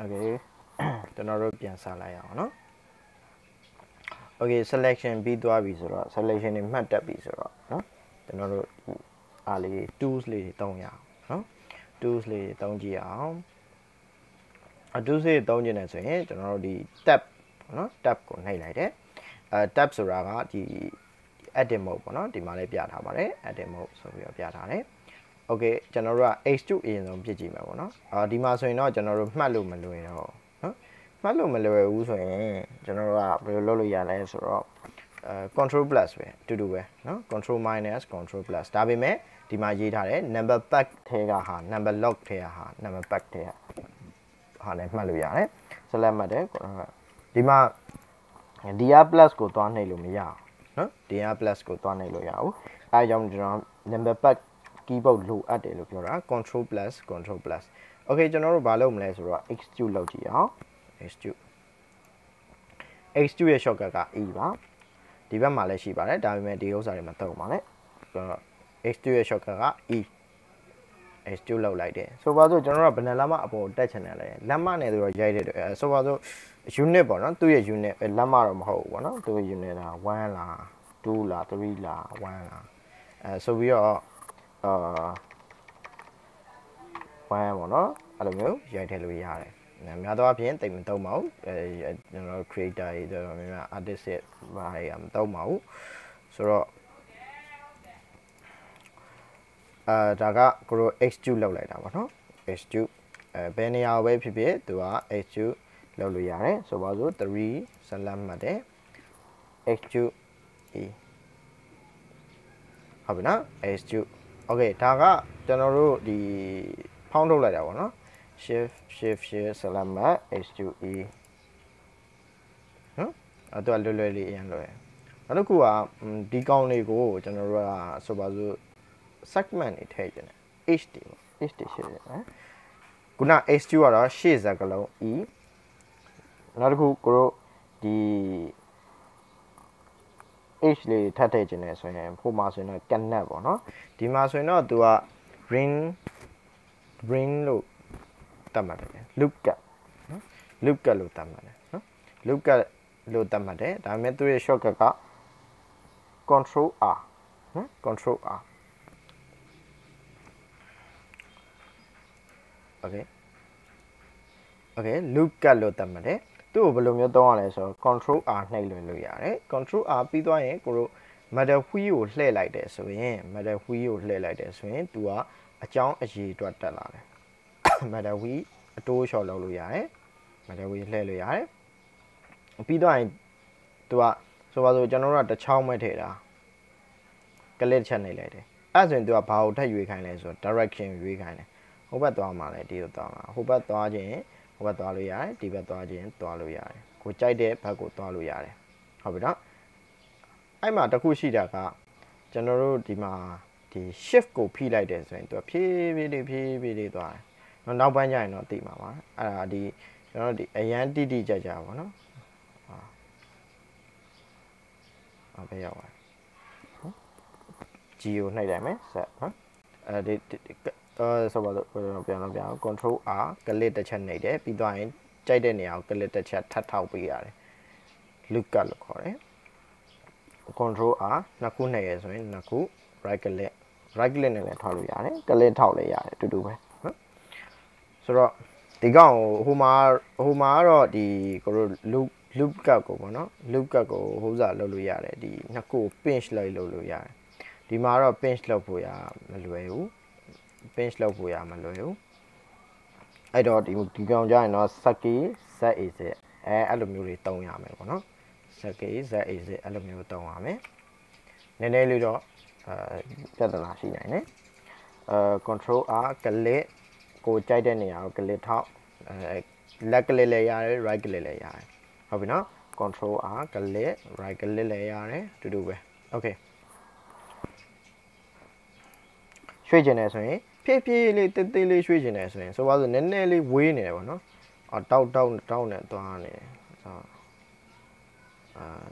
Okay ကျွန်တော်တို့ပြန်စလိုက်အောင်เนาะ Okay selection ပြီးသွားပြီဆိုတော့ selection တွေမှတ်တက်ပြီဆိုတော့เนาะကျွန်တော်တို့အားလေး tools လေးတွေသုံးရအောင်เนาะ tools လေးတွေသုံးကြည့်အောင် tools လေးတွေသုံးကြည့်နေဆိုရင်ကျွန်တော်တို့ဒီ tab เนาะ tab ကိုနှိပ်လိုက်တယ်tab ဆိုတာကဒီ edit mode ပေါ့เนาะဒီမှာလေးပြထားပါတယ် edit mode ဆိုပြီးတော့ပြထားတယ် Okay ကျွန်တော်တို့က H2 အရင်ဆုံးပြစ်ကြည့်မှာပေါ့เนาะဒီမှာဆိုရင်တော့ကျွန်တော်တို့မှတ်လို့မလွယ်တော့เนาะမှတ်လို့မလွယ်ဘူးဆိုရင်ကျွန်တော်တို့ကဘယ်လိုလုပ်လို့ရလဲဆိုတော့ control plus ပဲအတူတူပဲเนาะ control minus control plus ဒါပေမဲ့ဒီမှာရေးထားတယ် number pack ထဲကဟာ number log ထဲကဟာ number pack ထဲကဟာလည်းမှတ်လို့ရတယ် select မှတ်တယ်ဒီမှာ dr plus ကိုသွားနှိပ်လို့မရအောင်เนาะ dr plus ကိုသွားနှိပ်လို့ရအောင်အဲဒါကြောင့်ကျွန်တော် number pack keyboard လိုအပ်တယ်လို့ပြောတာ control plus control plus okay ကျွန်တော်တို့ဘာလုပ်မလဲဆိုတော့ execute လုပ်ကြည့်အောင် execute ရဲ့ shortcut က E ပါဒီဘက်မှာလည်းရှိပါတယ်ဒါပေမဲ့ဒီဥစ္စာတွေမသုံးပါနဲ့ execute ရဲ့ shortcut က E execute လုပ်လိုက်တယ်ဆိုပါစို့ကျွန်တော်တို့ကဘယ်နှလက်မအပေါ်တက်ချင်တယ်လဲလက်မနဲ့ဆိုတော့ရိုက်တယ်ဆိုပါစို့ unit ပေါ့နော်သူ့ရဲ့ unit လက်မတော့မဟုတ်ဘူးပေါ့နော်သူ့ရဲ့ unit က1လား2လား3လား1လားဆိုပြီးတော့1ပေါ့နော်အဲ့လိုမျိုးရိုက်ထည့်လို့ရတယ်များသောအားဖြင့်တိတ်မသုံးပါဘူးကျွန်တော် creator တွေတော်တော်များများ artist တွေဘာတွေမသုံးပါဘူးဆိုတော့ဒါကကိုတို့ execute လုပ်လိုက်တာပေါ့နော် execute ဘယ်နေရာပဲဖြစ်ဖြစ်သူက execute လုပ်လို့ရတယ်ဆိုပါစို့3 select မှတ်တယ် execute e ဟုတ်ပြီနော် execute okay ဒါကကျွန်တော်တို့ဒီဖောင်းထုတ်လိုက်တာပေါ့နော် shift select မှတ် execute e နော်အဲ့တော့လွယ်လွယ်လေးအရင်လွယ်နောက်တစ်ခုကဒီကောင်လေးကိုကျွန်တော်တို့ကဆိုပါစို့ segment တွေထည့်ခြင်းတယ် h တွေပေါ့ h တွေရှင်းတယ်နော်ခုန h2 ကတော့ရှေ့စကလုံး e နောက်တစ်ခုကိုတို့ဒီ h လေးထပ်ထည့်ခြင်းတယ်ဆိုရင်ဖိုမှာဆိုရင်တော့ connect ပေါ့နော်ဒီမှာဆိုရင်တော့သူက ring လို့တတ်မှတ်တယ် loop cut နော် loop cut လို့တတ်မှတ်တယ်နော် loop cut လို့တတ်မှတ်တယ်ဒါပေမဲ့သူရဲ့ shortcut က control r နော် control r okay loop cut လို့တတ်မှတ်တယ်သူ့ကိုဘယ်လိုမျိုးသုံးရလဲဆိုတော့ control r နှိပ်လို့ရတယ် control r ပြီးသွားရင်ကိုတို့ metal wheel ကိုလှည့်လိုက်တယ်ဆိုရင် metal wheel ကိုလှည့်လိုက်တယ်ဆိုရင်သူကအကြောင်းအရေးအတွက်တက်လာတယ် metal wheel အတိုးလျှော်လုပ်လို့ရတယ် metal wheel လှည့်လို့ရတယ်ပြီးသွားရင်သူကဆိုပါစို့ကျွန်တော်တို့ကတစ်ချောင်းပဲထည့်တာ click ချက်နှိပ်လိုက်တယ်အဲ့ဆိုရင်သူကဘာကိုထပ်ရွေးခိုင်းလဲဆိုတော့ direction ရွေးခိုင်းတယ်ဟိုဘက်သွားမှာလဲဒီလိုသွားမှာဟိုဘက်သွားခြင်းဟိုဘက်သွားလို့ရတယ်ဒီဘက်သွားခြင်းသွားလို့ရတယ်ကိုကြိုက်တဲ့ဘက်ကိုသွားလို့ရတယ်ဟုတ်ပြီနော်အဲ့မှာတစ်ခုရှိတာကကျွန်တော်တို့ဒီမှာဒီ shift ကိုဖိလိုက်တယ်ဆိုရင်သူကဖြည်းဖြည်းလေးသွားတယ်နောက်ပိုင်းကျရင်တော့သိမှာပါအဲ့ဒါဒီကျွန်တော်တို့ဒီအရန်တိကြပါနော်ဘယ်ရောက်ပါG ကိုနှိပ်လိုက်မယ်ဆက်နော်ဒီဆိုပါတော့ပြန်အောင် control R ကလစ်တစ်ချက်နှိပ်တယ်ပြီးသွားရင်ကြိုက်တဲ့နေရာကိုကလစ်တစ်ချက်ထပ်ထောက်ပေးရတယ် loop cut လို့ခေါ်တယ် control R နှစ်ခုနှိပ်ရဆိုရင်နှစ်ခု right click နဲ့လည်းထောက်လို့ရတယ်ကလစ်ထောက်လည်းရတယ်အတူတူပဲနော်ဆိုတော့ဒီကောင်ဟိုမှာကတော့ဒီကိုတို့ loop cut ကိုပေါ့နော် loop cut ကိုဟိုးစားလုပ်လို့ရတယ်ဒီနှစ်ခု pinch လုပ်လို့ရတယ်ဒီမှာတော့ pinch လုပ်ဖို့ရမလွယ်ဘူးpinch လုပ်ဖို့ရမလွယ်ဘူးအဲ့တော့ဒီကောင်ကြရင်တော့ saki zaz အဲ့လိုမျိုးတွေတုံးရမယ်ပေါ့နော် saki zaz အဲ့လိုမျိုးတုံးရမယ်နည်းနည်းလေးတော့ပြဿနာရှိနိုင်တယ်control r ကလစ်ကိုကြိုက်တဲ့နေရာကိုကလစ်ထောက်left click လည်းရတယ် right click လည်းရတယ်ဟုတ်ပြီနော် control r ကလစ် right click လည်းရတယ်တူတူပဲ okay ရွှေ့ကျင်တယ်ဆိုရင်ဖြည်းဖြည်းလေးတေးသေးလေးရွှေ့ကျင်တယ်ဆိုရင်ဆိုပါစို့နည်းနည်းလေးဝေးနေတယ်ပေါ့နော်တောက်နဲ့သွားနေတယ်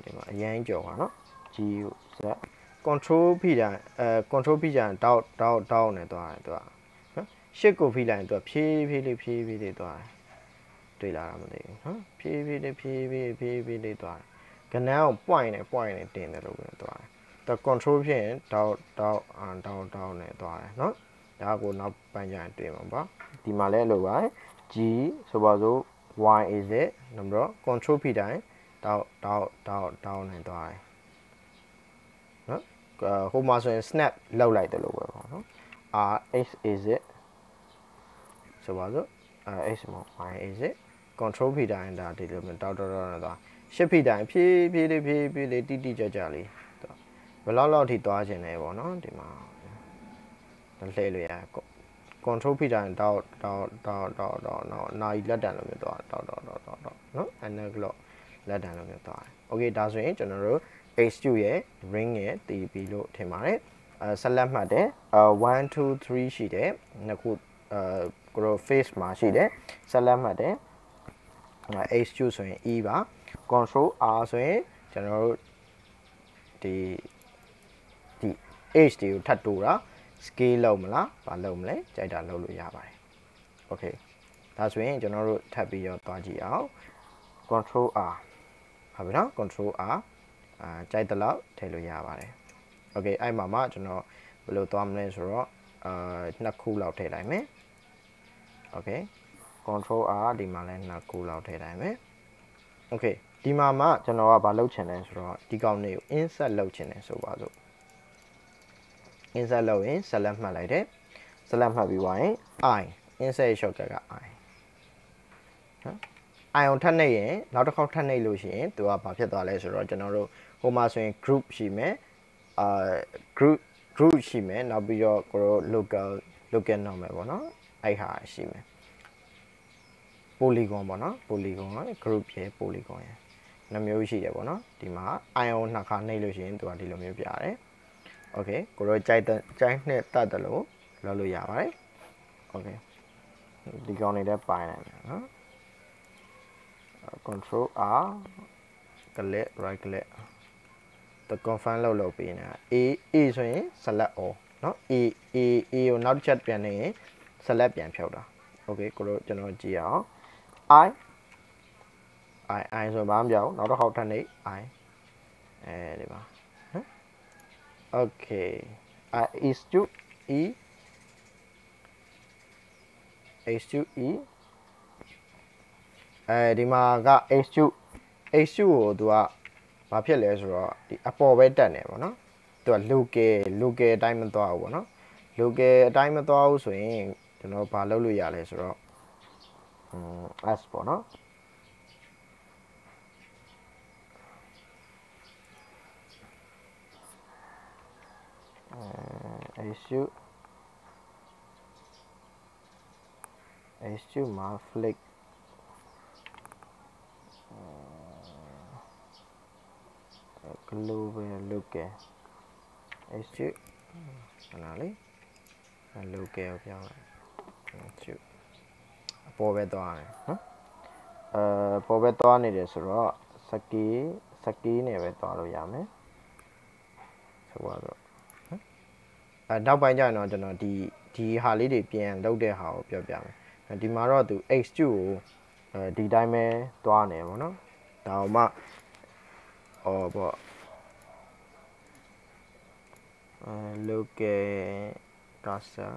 ဒီမှာအရင်ကြော်ပါနော် G Z control ဖိတာcontrol ဖိကြရင်တောက်နဲ့သွားတယ်သူကနော် shift ကိုဖိလိုက်ရင်သူကဖြည်းဖြည်းလေးသွားတယ် တွေ့လာတာမသိဘူးနော်ဖြည်းဖြည်းလေးသွားတယ်ကဏ္ဍကို point နဲ့တင်တယ်လို့ပြောသွားတယ် control ဖြစ်ရင် down နဲ့သွားတယ်နော်ဒါကိုနောက်ပိုင်းကျရင်တွေ့မှာပေါ့ဒီမှာလည်းလိုပါ G ဆိုပါစို့ Y is it နောက်ပြီးတော့ control ဖြစ်တိုင်း down နဲ့သွားတယ်နော်ဟိုမှာဆိုရင် snap လောက်လိုက်တယ်လို့ပဲပေါ့နော် R X is it ဆိုပါစို့ X မဟုတ် Y is it control ဖြစ်တိုင်းဒါဒီလိုမျိုးတောက်နဲ့သွားရှစ်ဖြစ်တိုင်းဖြည်းဖြည်းလေးတိကျလေးဘယ်လောက်ထိသွားခြင်းလဲပေါ့နော်ဒီမှာလှည့်လို့ရ control ဖြစ်တိုင်းတောက်နာရီလက်တံလို့မျိုးသွားတောက်နော် analog လက်တံလို့မျိုးသွားတယ်โอเคဒါဆိုရင်ကျွန်တော်တို့ H2 ရဲ့ ring ရဲ့တည်ပြီလို့ထင်ပါတယ်ဆက်လက်မှတ်တယ်1 2 3ရှိတယ်နှစ်ခုကို face မှာရှိတယ်ဆက်လက်မှတ်တယ် H2 ဆိုရင် E ပါ control R ဆိုရင်ကျွန်တော်တို့ဒီ H တွေကိုထပ်တိုးတာ scale လုပ်မလားဘာလုပ်မလဲကြိုက်တာလုပ်လို့ရပါတယ်โอเคဒါဆိုရင်ကျွန်တော်တို့ထပ်ပြီးတော့သွားကြည့်အောင် control R ဟုတ်ပြီနော် control R ကြိုက်တဲ့လောက်ထည့်လို့ရပါတယ်โอเคအဲ့မှာမှကျွန်တော်ဘယ်လိုသွားမလဲဆိုတော့နှစ်ခုလောက်ထည့်လိုက်မယ်โอเค control R ဒီမှာလည်းနှစ်ခုလောက်ထည့်လိုက်မယ်โอเคဒီမှာမှကျွန်တော်ကဘာလုပ်ချင်လဲဆိုတော့ဒီကောင်လေးကို insert လုပ်ချင်တယ်ဆိုပါစို့ insert လုပ်ရင် select မှတ်လိုက်တယ် select မှတ်ပြီးသွားရင် I insert shortcut က I နော် I အောင်ထပ်နှိပ်ရင်နောက်တစ်ခေါက်ထပ်နှိပ်လို့ရှိရင်သူကဘာဖြစ်သွားလဲဆိုတော့ကျွန်တော်တို့ဟိုမှာဆိုရင် group ရှိမယ်group ရှိမယ်နောက်ပြီးတော့ကိုတို့ local normal ပေါ့နော်အဲ့ဟာရှိမယ် polygon ပေါ့နော် polygon group ရဲ့ polygon ရဲ့နှမျိုးရှိတယ်ပေါ့နော်ဒီမှာ ion နှစ်ခါနှိပ်လို့ရှိရင်သူကဒီလိုမျိုးပြရတယ်โอเคကိုတို့ကြိုက်နဲ့တတ်တယ်လို့လုပ်လို့ရပါတယ်โอเคဒီကောင်လေးလည်းပိုင်းနိုင်တယ်နော် control R click right click တ confirm လုပ်ပေးနေတာ A ဆိုရင် select all เนาะ A ကိုနောက်တစ်ချက်ပြန်နေရင် select ပြန်ဖြုတ်တာโอเคကိုတို့ကျွန်တော်ကြည့်အောင် I ဆိုဘာမှမပြောင်းနောက်တစ်ခေါက်ထပ်နေ I ဒီမှာနော် okay is to E H2 E ဒီမှာက H2 ကိုသူကဘာဖြစ်လဲဆိုတော့ဒီအပေါ်ပဲတက်နေပေါ့နော်သူက local အတိုင်းမသွားဘူးပေါ့နော် local အတိုင်းမသွားဘူးဆိုရင်ကျွန်တော်ဘာလုပ်လို့ရလဲဆိုတော့S ပေါ့နော်H2 မှာ flick global local H2 နားလေ local ကိုပြောင်းလိုက်H2 အပေါ်ပဲသွားတယ်နော်ပေါ်ပဲသွားနေတယ်ဆိုတော့စကီးနဲ့ပဲသွားလို့ရမယ်ဆိုတော့နောက်ပိုင်းကျရင်တော့ကျွန်တော်ဒီဟာလေးတွေပြန်လုပ်တဲ့ဟာကိုပြောပြမယ်ဒီမှာတော့သူ H2 ကိုဒီတိုင်းပဲသွားနေပေါ့နော်ဒါမှပေါ့ local cursor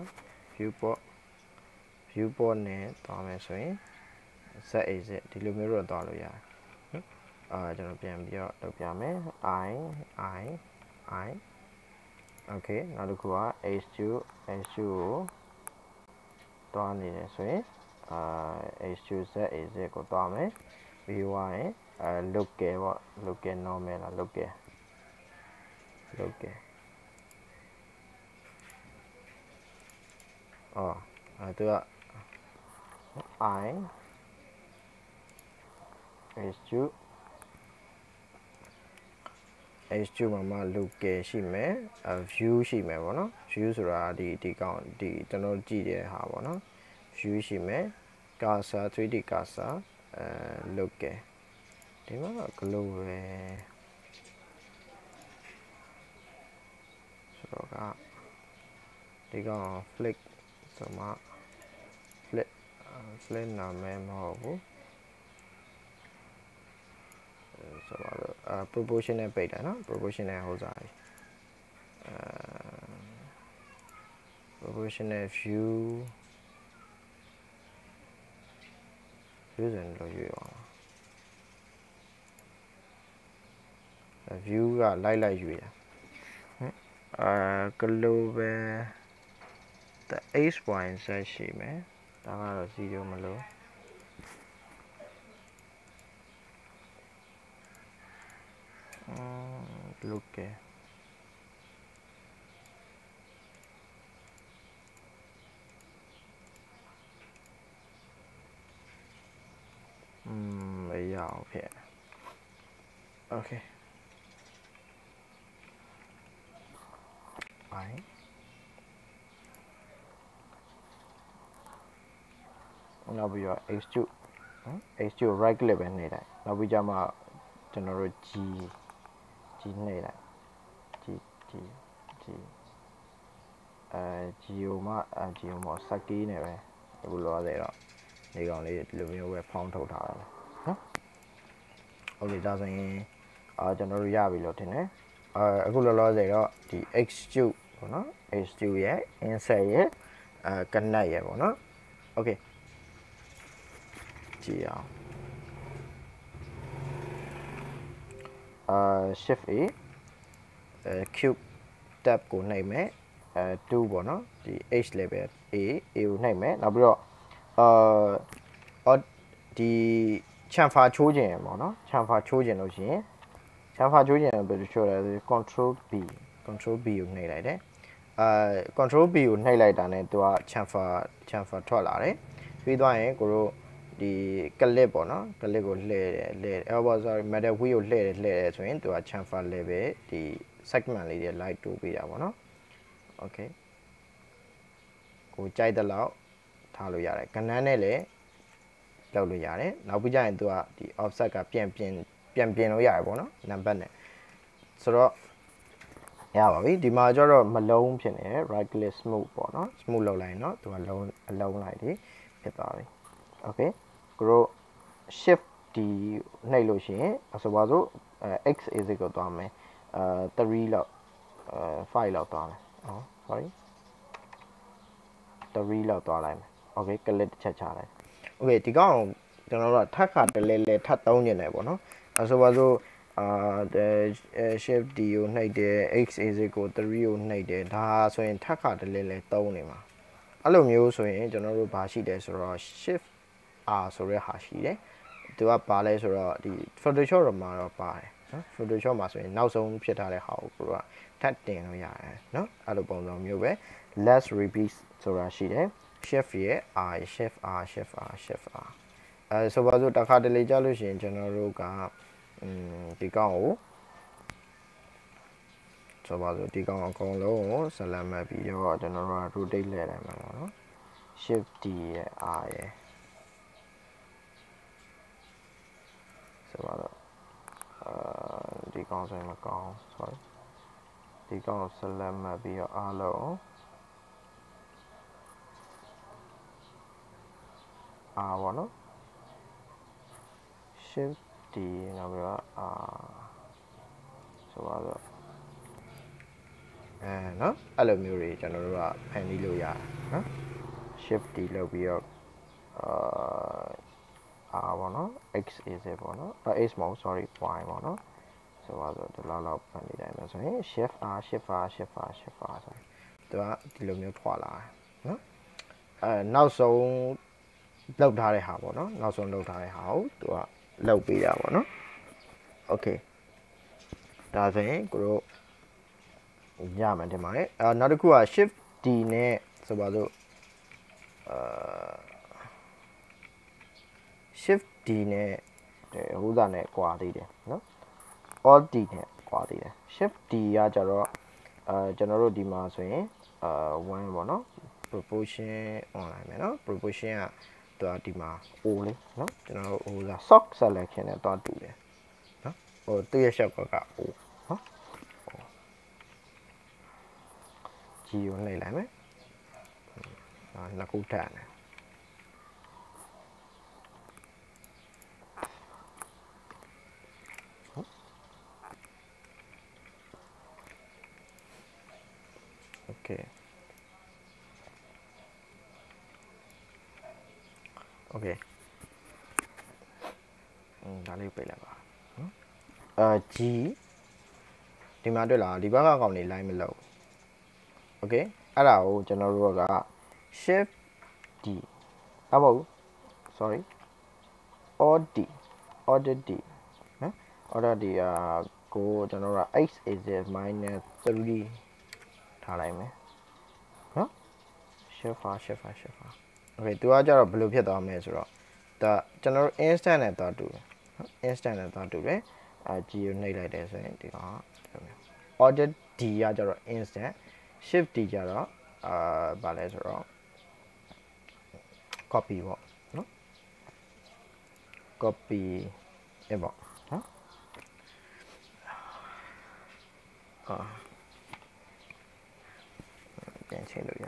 viewport နဲ့သွားမယ်ဆိုရင် set exit ဒီလိုမျိုးတော့သွားလို့ရတယ်ကျွန်တော်ပြန်ပြီးတော့လုပ်ပြမယ် I okay နောက်တစ်ခုက H2 ကိုသွားနေတယ်ဆိုရင်H2 set exit ကိုသွားမယ်ပြီးသွားရင်local ပေါ့ local normal လား localသူက I H2 မှာ local ရှိမယ်view ရှိမယ်ပေါ့နော် view ဆိုတာဒီကောင်ဒီကျွန်တော်ကြည့်တဲ့ဟာပေါ့နော် view ရှိမယ် cursor 3D cursor local ဒီမှာ global ဆိုတော့ကဒီကောင် flick ဆိုမှ flick နာမည်မဟုတ်ဘူး ဆိုတော့ proportional ပိတ်တာနော် proportional ဟိုစားproportional view ဆိုရင်လို့ရွေးအောင် view ကလိုက်ရွေးတာglobal the h point ဆက်ရှိမယ်ဒါကတော့0မလို့look yeah okay okay fineနောက်ပြီးတော့ h2 h2 right click ပဲနှိပ်လိုက်နောက်ပြီးကြမှာကျွန်တော်တို့ g နှိပ်လိုက် g g geo မှာ geo မှာစက်ကီးနေပဲအခုလောဆယ်တော့ဒီကောင်လေးဒီလိုမျိုးပဲဖောင်းထုတ်ထားတာနော် okay ဒါဆိုရင်ကျွန်တော်တို့ရပြီလို့ထင်တယ်အခုလောဆယ်တော့ဒီ h2 ပေါ့နော် h2 ရဲ့ insert ရဲ့connect ရဲ့ပေါ့နော် okay ကြည့်အောင်shift a cube tab ကိုနှိပ်မယ်2ပေါ့နော်ဒီ h level a ကိုနှိပ်မယ်နောက်ပြီးတော့ဒီ chamfer ချိုးခြင်းပေါ့နော် chamfer ချိုးခြင်းလို့ရှိရင် chamfer ချိုးခြင်းဘယ်လိုချိုးလဲ control b ကိုနှိပ်လိုက်တယ်control b ကိုနှိပ်လိုက်တာနဲ့သူက chamfer ထွက်လာတယ်ပြီးသွားရင်ကိုတို့ဒီ clip ပေါ့နော် clip ကိုလှည့်တယ်sorry metal wheel ကိုလှည့်တယ်ဆိုရင်သူက chamfer level ဒီ segment လေးတွေ light တိုးပေးတာပေါ့နော် okay ကိုကြိုက်တဲ့လောက်ထားလို့ရတယ်ကဏ္ဍနဲ့လည်းလောက်လို့ရတယ်နောက်ပြီးကြရင်သူကဒီ offset ကပြန်ပြင်လို့ရတယ်ပေါ့နော်နံပါတ်နဲ့ဆိုတော့ရပါပြီဒီမှာကျတော့မလုံးဖြစ်နေတယ် right click smooth ပေါ့နော် smooth လုပ်လိုက်ရင်တော့သူကလုံးအလုံးလိုက်ဒီဖြစ်သွားပြီ okay ကိုတို့ shift D နှိပ်လို့ရှိရင်ဆိုပါစို့x is equal သွားမယ်3လောက်5လောက်သွားမယ်sorry 3လောက်သွားလိုက်မယ် okay click တစ်ချက်ချလိုက် okay ဒီကောင်ကျွန်တော်တို့ထပ်ခါတလဲထပ်သုံးနေတယ်ပေါ့နော်ဆိုပါစို့shift D ကိုနှိပ်တယ် x is equal 3ကိုနှိပ်တယ်ဒါဆိုရင်ထပ်ခါတလဲသုံးနေမှာအဲ့လိုမျိုးဆိုရင်ကျွန်တော်တို့ဘာရှိတယ်ဆိုတော့ shift R ဆိုတဲ့ဟာရှိတယ်သူကပါလဲဆိုတော့ဒီ Photoshop မှာတော့ပါတယ်နော် Photoshop မှာဆိုရင်နောက်ဆုံးဖြစ်ထားတဲ့ဟာကိုကိုကထပ်တင်လို့ရတယ်နော်အဲ့လိုပုံစံမျိုးပဲ let's repeat ဆိုတာရှိတယ် shift ရဲ့ R shift Rဆိုပါစို့တစ်ခါတလေကြာလို့ရှိရင်ကျွန်တော်တို့ကဒီကောင်ကိုဆိုပါစို့ဒီကောင်အကုန်လုံးကိုဆက်လက်မှတ်ပြီးတော့ကျွန်တော်တို့က rotate လှည့်လိုက်မှာပေါ့နော် shift D ရဲ့ R ရဲ့ဆိုတော့ဒီကောင်ဆိုရင်မကောင်း sorry ဒီကောင်ကိုဆက်လက်မှတ်ပြီးတော့အားလုံးအားပေါ့နော် shift D နောက်ပြီးတော့ဆိုတော့နော်အဲ့လိုမျိုးတွေကျွန်တော်တို့ကဖန်တီးလို့ရတယ်နော် shift D လုပ်ပြီးတော့ပေါ့နော် x is ပေါ့နော်x မဟုတ် sorry y ပေါ့နော်ဆိုတော့ဒီလောက်ဖန်တီးတိုင်းမှာဆိုရင် shift Rဆိုတော့သူကဒီလိုမျိုးထွာလာတယ်နော်နောက်ဆုံးလောက်ထားတဲ့ဟာပေါ့နော်နောက်ဆုံးလောက်ထားတဲ့ဟာကိုသူကလောက်ပေးတာပေါ့နော် okay ဒါဆိုရင်ကိုတို့ရမှန်တယ်ပါတယ်နောက်တစ်ခုက shift D နဲ့ဆိုပါစို့shift D နဲ့ဟိုးစာနဲ့ကွာသေးတယ်နော် alt D နဲ့ကွာသေးတယ် shift D ကကြတော့ကျွန်တော်တို့ဒီမှာဆိုရင်1ပေါ့နော် proportion online မယ်နော် proportion ကသူကဒီမှာ O လေးနော်ကျွန်တော်တို့ဟိုးစာ soft selection နဲ့တွားတူတယ်နော်ဟိုသူ့ရဲ့ shortcut က O နော် G ကိုနှိပ်လိုက်မယ်နှစ်ခုထပ်တယ် okay okay ဒါလေးပြလိုက်ပါနော်G ဒီမှာတွေ့လားဒီဘက်ကကောင်နေ line မလို့ okay အဲ့ဒါကိုကျွန်တော်တို့က shift D ဟုတ်ပါဘူး sorry order D နော် order D ကိုကျွန်တော်တို့က x is minus 3ထားလိုက်မယ်နော် shift okay သူကကြတော့ဘယ်လိုဖြစ်သွားမလဲဆိုတော့ဒါကျွန်တော်တို့ instant နဲ့သွားတူတယ်နော် instant နဲ့သွားတူတယ်G ကိုနှိပ်လိုက်တယ်ဆိုရင်ဒီကောင် order D ကကြတော့ instant shift D ကြတော့ဗာလဲဆိုတော့ copy ပေါ့နော် copy ပေါ့နော်ပြန်ချိန်လို့ရ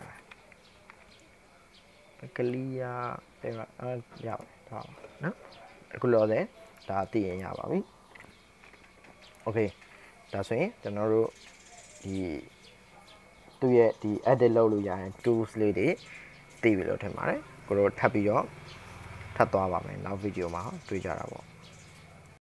တယ်ကလီယာတဲ့ရပါတယ်ဒါနော်အခုလောတယ်ဒါသိရင်ရပါပြီ okay ဒါဆိုရင်ကျွန်တော်တို့ဒီသူ့ရဲ့ဒီ edit လုပ်လို့ရရင် tools လေးတွေသိပြီလို့ထင်ပါတယ်ကိုတို့ထပ်ပြီးတော့ထပ်သွားပါမယ်နောက်ဗီဒီယိုမှာတွေ့ကြတာပေါ့